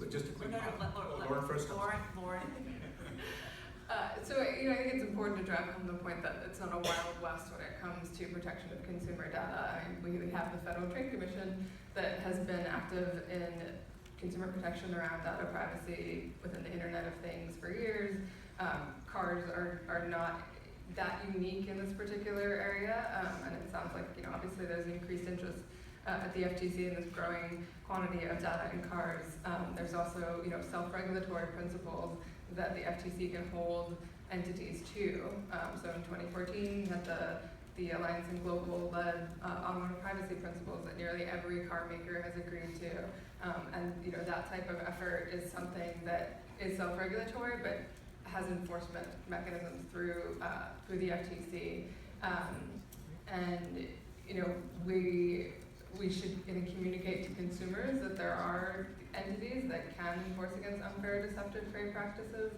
Just a quick No, comment. let Lauren first. Lauren. So I think it's important to drive home the point that it's not a wild west when it comes to protection of consumer data. I mean, we have the Federal Trade Commission that has been active in consumer protection around data privacy within the Internet of Things for years. Cars are not that unique in this particular area, and it sounds like, obviously there's increased interest at the FTC in this growing quantity of data in cars. There's also, self-regulatory principles that the FTC can hold entities to. So in 2014, we had the Alliance and Global led automotive privacy principles that nearly every car maker has agreed to. And that type of effort is something that is self-regulatory, but has enforcement mechanisms through the FTC. And we should communicate to consumers that there are entities that can enforce against unfair, deceptive trade practices,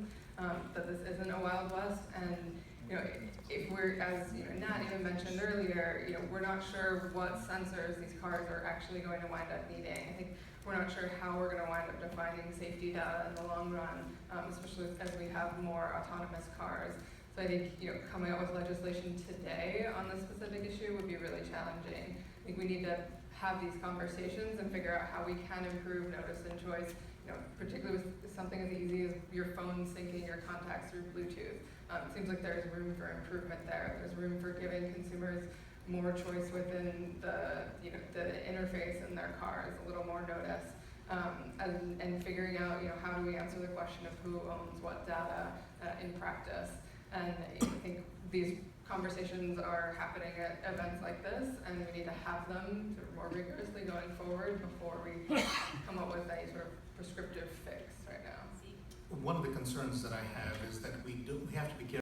that this isn't a Wild West. And if we're, as Nat even mentioned earlier, we're not sure what sensors these cars are actually going to wind up needing. I think we're not sure how we're going to wind up defining safety data in the long run, especially as we have more autonomous cars. So I think coming out with legislation today on this specific issue would be really challenging. I think we need to have these conversations and figure out how we can improve notice and choice, particularly with something as easy as your phone syncing your contacts through Bluetooth. It seems like there's room for improvement there. There's room for giving consumers more choice within the interface in their cars, a little more notice, and figuring out how do we answer the question of who owns what data in practice. And I think these conversations are happening at events like this, and we need to have them more rigorously going forward before we come up with a sort of prescriptive fix right now. One of the concerns that I have is that we have to be careful